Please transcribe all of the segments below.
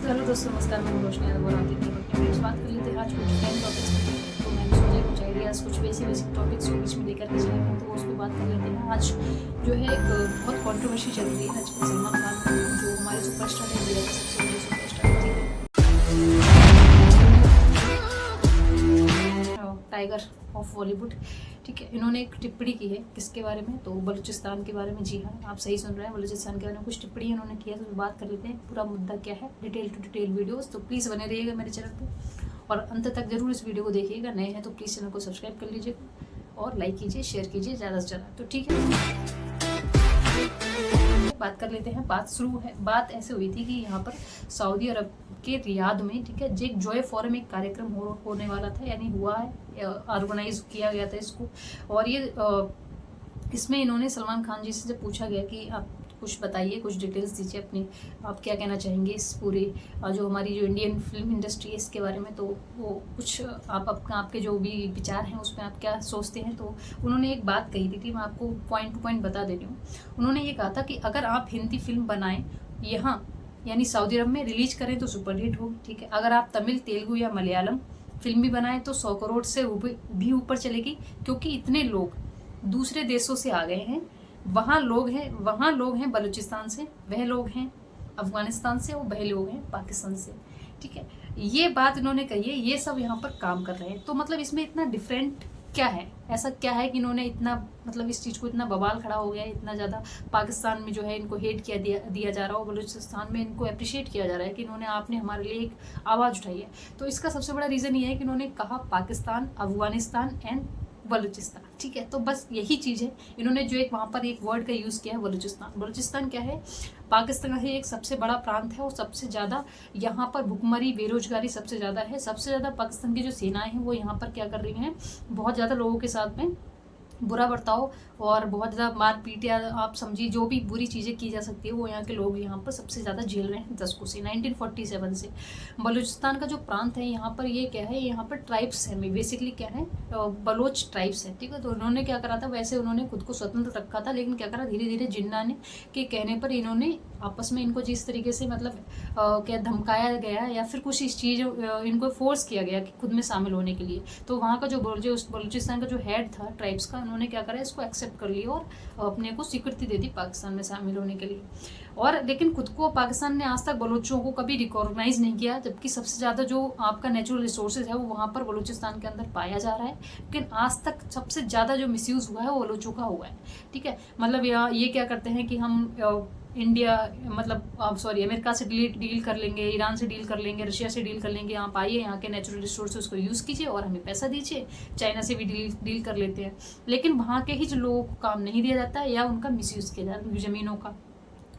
तो हेलो दोस्तों, नमस्कार। मैं रोशनी यादव और आपकी वीडियोस बात कर लेते हैं आज कुछ ट्रेंड टॉपिक्स पे। तो मैंने सोचा कुछ आइडियाज़, कुछ बेसिक टॉपिक्स को बीच में लेकर के चले हैं, तो उस पर बात कर लेते हैं। आज जो है एक बहुत कंट्रोवर्सी चल रही है आजकल सलमान खान, जो हमारे सुपरस्टार है, इंडिया के सबसे बड़े सुपरस्टार टाइगर ऑफ बॉलीवुड। ठीक है, इन्होंने एक टिप्पणी की है किसके बारे में, तो बलूचिस्तान के बारे में। जी हाँ, आप सही सुन रहे हैं, बलूचिस्तान के बारे में कुछ टिप्पणी इन्होंने किया। तो बात कर लेते हैं पूरा मुद्दा क्या है, डिटेल टू डिटेल वीडियोस। तो प्लीज़ बने रहिएगा मेरे चैनल पे और अंत तक जरूर इस वीडियो को देखिएगा। नए हैं तो प्लीज़ चैनल को सब्सक्राइब कर लीजिएगा और लाइक कीजिए, शेयर कीजिए ज़्यादा से ज़्यादा। तो ठीक है, बात कर लेते हैं। बात ऐसे हुई थी कि यहाँ पर सऊदी अरब के रियाद में, ठीक है, एक जॉय फोरम एक कार्यक्रम होने वाला था, यानी हुआ है, ऑर्गेनाइज किया गया था इसको। और ये इसमें इन्होंने सलमान खान जी से जब पूछा गया कि आप कुछ बताइए, कुछ डिटेल्स दीजिए अपनी, आप क्या कहना चाहेंगे इस पूरे जो हमारी जो इंडियन फिल्म इंडस्ट्री है इसके बारे में, तो वो कुछ आपके जो भी विचार हैं उसमें आप क्या सोचते हैं। तो उन्होंने एक बात कही थी, मैं आपको पॉइंट टू पॉइंट बता दे रही हूँ। उन्होंने ये कहा था कि अगर आप हिंदी फिल्म बनाएं यहाँ यानी सऊदी अरब में रिलीज करें तो सुपरहिट होगी, ठीक है। अगर आप तमिल, तेलुगु या मलयालम फिल्म भी बनाएं तो 100 करोड़ से भी ऊपर चलेगी, क्योंकि इतने लोग दूसरे देशों से आ गए हैं। वहाँ लोग हैं बलूचिस्तान से, वह लोग हैं अफगानिस्तान से, और वह लोग हैं पाकिस्तान से, ठीक है। ये बात इन्होंने कही है, ये सब यहाँ पर काम कर रहे हैं। तो मतलब इसमें इतना डिफरेंट क्या है, ऐसा क्या है कि इन्होंने इतना, मतलब इस चीज़ को इतना बवाल खड़ा हो गया है, इतना ज़्यादा पाकिस्तान में जो है इनको हेट दिया जा रहा है, और बलूचिस्तान में इनको अप्रिशिएट किया जा रहा है कि इन्होंने आपने हमारे लिए एक आवाज़ उठाई है। तो इसका सबसे बड़ा रीज़न ये है कि इन्होंने कहा पाकिस्तान, अफगानिस्तान एंड बलूचिस्तान, ठीक है। तो बस यही चीज़ है, इन्होंने जो एक वहाँ पर एक वर्ड का यूज़ किया है बलूचिस्तान। बलूचिस्तान क्या है, पाकिस्तान का एक सबसे बड़ा प्रांत है, और सबसे ज़्यादा यहाँ पर भुखमरी, बेरोजगारी सबसे ज़्यादा है। सबसे ज़्यादा पाकिस्तान की जो सेनाएं हैं वो यहाँ पर क्या कर रही हैं, बहुत ज़्यादा लोगों के साथ में बुरा बर्ताव और बहुत ज़्यादा मारपीट, या आप समझिए जो भी बुरी चीज़ें की जा सकती है वो यहाँ के लोग यहाँ पर सबसे ज़्यादा झेल रहे हैं दशकों से, 1947 से। बलूचिस्तान का जो प्रांत है यहाँ पर, ये क्या है, यहाँ पर ट्राइब्स है, बेसिकली क्या है, बलोच ट्राइब्स है, ठीक है। तो उन्होंने क्या करा था, वैसे उन्होंने खुद को स्वतंत्र रखा था, लेकिन क्या करा, धीरे धीरे जिन्ना ने के कहने पर इन्होंने आपस में इनको जिस तरीके से मतलब क्या धमकाया गया या फिर कुछ इस चीज़ इनको फोर्स किया गया कि खुद में शामिल होने के लिए, तो वहाँ का जो बलूचिस्तान का जो हेड था ट्राइब्स का, उन्होंने क्या करा, इसको एक्सेप्ट कर लिया और अपने को स्वीकृति दे दी पाकिस्तान में शामिल होने के लिए। और लेकिन खुद को पाकिस्तान ने आज तक बलूचों को कभी रिकॉग्नाइज नहीं किया, जबकि सबसे ज़्यादा जो आपका नेचुरल रिसोर्सेज है वो वहाँ पर बलूचिस्तान के अंदर पाया जा रहा है। लेकिन आज तक सबसे ज़्यादा जो मिसयूज़ हुआ है वो बलूचों का हुआ है, ठीक है। मतलब ये क्या करते हैं कि हम इंडिया, मतलब सॉरी, अमेरिका से डील कर लेंगे, ईरान से डील कर लेंगे, रशिया से डील कर लेंगे, आप आइए यहाँ के नेचुरल रिसोर्सेज को यूज़ कीजिए और हमें पैसा दीजिए। चाइना से भी डील कर लेते हैं, लेकिन वहाँ के ही जो लोगों को काम नहीं दिया जाता है या उनका मिसयूज़ किया जाता है। ज़मीनों का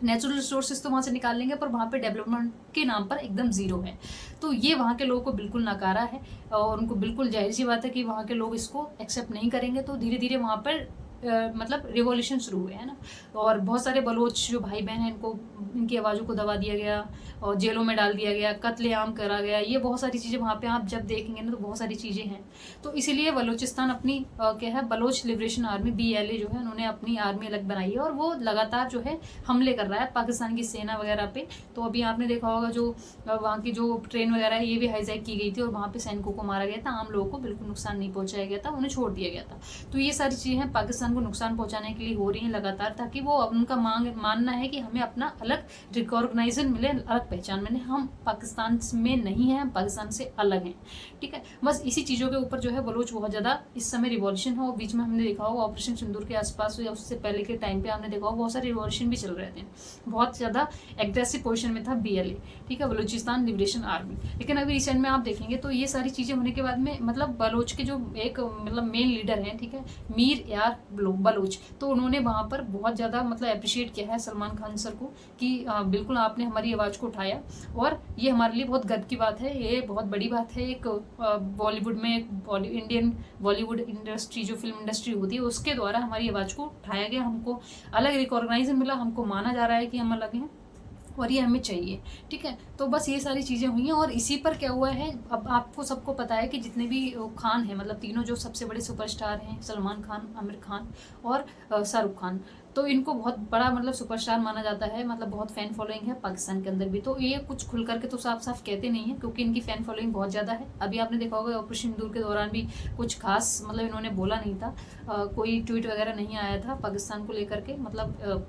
नेचुरल रिसोर्सेज तो वहाँ से निकाल लेंगे, पर वहाँ पे डेवलपमेंट के नाम पर एकदम ज़ीरो है। तो ये वहाँ के लोगों को बिल्कुल नकारा है, और उनको बिल्कुल जाहिर सी बात है कि वहाँ के लोग इसको एक्सेप्ट नहीं करेंगे। तो धीरे धीरे वहाँ पर मतलब रिवॉल्यूशन शुरू हुए, है ना। और बहुत सारे बलोच जो भाई बहन हैं, इनकी आवाज़ों को दबा दिया गया और जेलों में डाल दिया गया, कत्लेआम करा गया। ये बहुत सारी चीज़ें वहाँ पे आप जब देखेंगे ना, तो बहुत सारी चीज़ें हैं। तो इसीलिए बलूचिस्तान अपनी क्या है, बलोच लिबरेशन आर्मी, BLA जो है, उन्होंने अपनी आर्मी अलग बनाई है, और वो लगातार जो है हमले कर रहा है पाकिस्तान की सेना वगैरह पे। तो अभी आपने देखा होगा जो वहाँ की जो ट्रेन वगैरह है ये भी हाईजैक की गई थी, और वहाँ पे सैनिकों को मारा गया था। आम लोगों को बिल्कुल नुकसान नहीं पहुँचाया गया था, उन्हें छोड़ दिया गया था। तो ये सारी चीज़ें हैं पाकिस्तान को नुकसान पहुंचाने के लिए हो रही हैं लगातार, ताकि वो उनका मानना है कि हमें अपना अलग रिकॉग्नाइजेशन मिले, अलग पहचान मिले, हम पाकिस्तान में नहीं हैं, हम पाकिस्तान से अलग हैं, ठीक है। बस इसी चीज़ों के ऊपर जो है बलोच बहुत ज़्यादा इस समय रिवॉल्यूशन हो। बीच में हमने देखा होगा ऑपरेशन सिंदूर के आसपास या उससे पहले के टाइम पे हमने देखा होगा बहुत सारे रिवॉल्यूशन भी चल रहे थे, बहुत ज़्यादा एग्रेसिव पोजिशन में था BLA, ठीक है, बलूचिस्तान लिबरेशन आर्मी। लेकिन अभी रिसेंट में आप देखेंगे तो ये सारी चीज़ें होने के बाद में, मतलब बलोच के जो एक मतलब मेन लीडर हैं, ठीक है, मीर यार बलोच, तो उन्होंने वहाँ पर बहुत ज़्यादा मतलब अप्रिशिएट किया है सलमान खान सर को कि बिल्कुल आपने हमारी आवाज़ को उठाया, और ये हमारे लिए बहुत गर्व की बात है, ये बहुत बड़ी बात है। एक बॉलीवुड में, इंडियन बॉलीवुड इंडस्ट्री जो फिल्म इंडस्ट्री होती है उसके द्वारा हमारी आवाज़ को उठाया गया, हमको अलग रिकॉग्नाइजेशन मिला, हमको माना जा रहा है कि हम अलग हैं और ये हमें चाहिए, ठीक है। तो बस ये सारी चीज़ें हुई हैं, और इसी पर क्या हुआ है, अब आपको सबको पता है कि जितने भी खान हैं, मतलब तीनों जो सबसे बड़े सुपरस्टार हैं, सलमान खान, आमिर खान और शाहरुख खान, तो इनको बहुत बड़ा मतलब सुपरस्टार माना जाता है, मतलब बहुत फ़ैन फॉलोइंग है पाकिस्तान के अंदर भी। तो ये कुछ खुल करके तो साफ साफ कहते नहीं है, क्योंकि इनकी फ़ैन फॉलोइंग बहुत ज़्यादा है। अभी आपने देखा होगा ऑपरेशन सिंदूर के दौरान भी कुछ खास मतलब इन्होंने बोला नहीं था, कोई ट्वीट वगैरह नहीं आया था पाकिस्तान को लेकर के, मतलब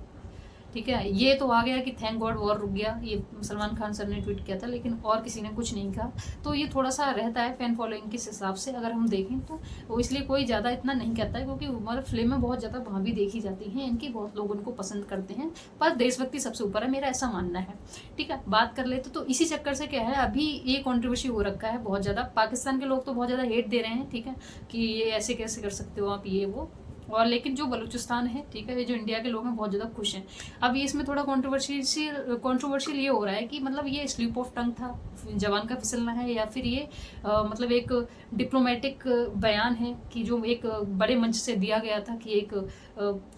ठीक है। ये तो आ गया कि थैंक गॉड वॉर रुक गया, ये सलमान खान सर ने ट्वीट किया था, लेकिन और किसी ने कुछ नहीं कहा। तो ये थोड़ा सा रहता है फैन फॉलोइंग के हिसाब से अगर हम देखें तो, वो इसलिए कोई ज़्यादा इतना नहीं कहता है, क्योंकि हमारे फिल्में बहुत ज़्यादा वहाँ भी देखी जाती हैं इनकी, बहुत लोग उनको पसंद करते हैं। पर देशभक्ति सबसे ऊपर है, मेरा ऐसा मानना है। ठीक है, बात कर ले तो इसी चक्कर से क्या है, अभी ये कॉन्ट्रोवर्सी हो रखा है बहुत ज़्यादा। पाकिस्तान के लोग तो बहुत ज़्यादा हेट दे रहे हैं, ठीक है, कि ये ऐसे कैसे कर सकते हो आप, ये वो। और लेकिन जो बलूचिस्तान है, ठीक है, ये जो इंडिया के लोग हैं बहुत ज़्यादा खुश हैं। अब ये इसमें थोड़ा कंट्रोवर्शियल ये हो रहा है कि मतलब ये स्लिप ऑफ टंग था, जवान का फिसलना है, या फिर ये मतलब एक डिप्लोमेटिक बयान है कि जो एक बड़े मंच से दिया गया था कि एक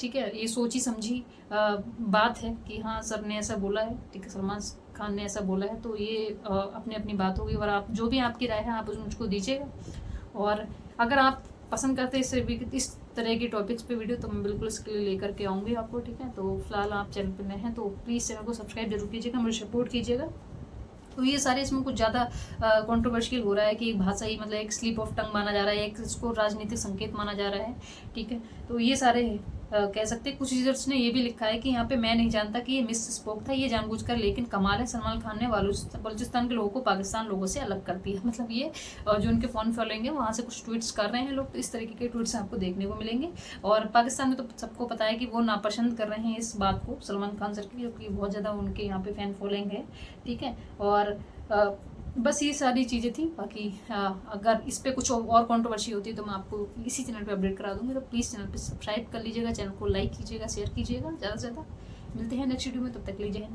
ठीक है, ये सोची समझी बात है कि हाँ सर ने ऐसा बोला है, ठीक है, सलमान खान ने ऐसा बोला है। तो ये अपनी अपनी बात होगी, और आप जो भी आपकी राय है आप मुझको दीजिएगा। और अगर आप पसंद करते हैं इस तरह के टॉपिक्स पे वीडियो, तो मैं बिल्कुल इसके लिए लेकर के आऊँगी आपको। ठीक है, तो फिलहाल आप चैनल पर नए हैं तो प्लीज़ चैनल को सब्सक्राइब जरूर कीजिएगा, मुझे सपोर्ट कीजिएगा। तो ये सारे इसमें कुछ ज़्यादा कंट्रोवर्शियल हो रहा है कि एक भाषा ही मतलब एक स्लिप ऑफ टंग माना जा रहा है, एक इसको राजनीतिक संकेत माना जा रहा है। ठीक है, तो ये सारे कह सकते हैं। कुछ यूजर्स ने ये भी लिखा है कि यहाँ पे मैं नहीं जानता कि ये मिस स्पोक था, ये जानबूझकर, लेकिन कमाल है सलमान खान ने बलूचिस्तान के लोगों को पाकिस्तान लोगों से अलग कर दिया। मतलब ये जो उनके फ़ोन फॉलोइंग है वहाँ से कुछ ट्वीट्स कर रहे हैं लोग, तो इस तरीके के ट्वीट्स आपको देखने को मिलेंगे। और पाकिस्तान में तो सबको पता है कि वो नापसंद कर रहे हैं इस बात को सलमान खान सर की, क्योंकि बहुत ज़्यादा उनके यहाँ पे फ़ैन फॉलोइंग है। ठीक है, और बस ये सारी चीज़ें थी। बाकी अगर इस पर कुछ और कंट्रोवर्सी होती है तो मैं आपको इसी चैनल पे अपडेट करा दूँगी। तो प्लीज़ चैनल पे सब्सक्राइब कर लीजिएगा, चैनल को लाइक कीजिएगा, शेयर कीजिएगा ज़्यादा से ज़्यादा। मिलते हैं नेक्स्ट वीडियो में, तब तक लीजिए।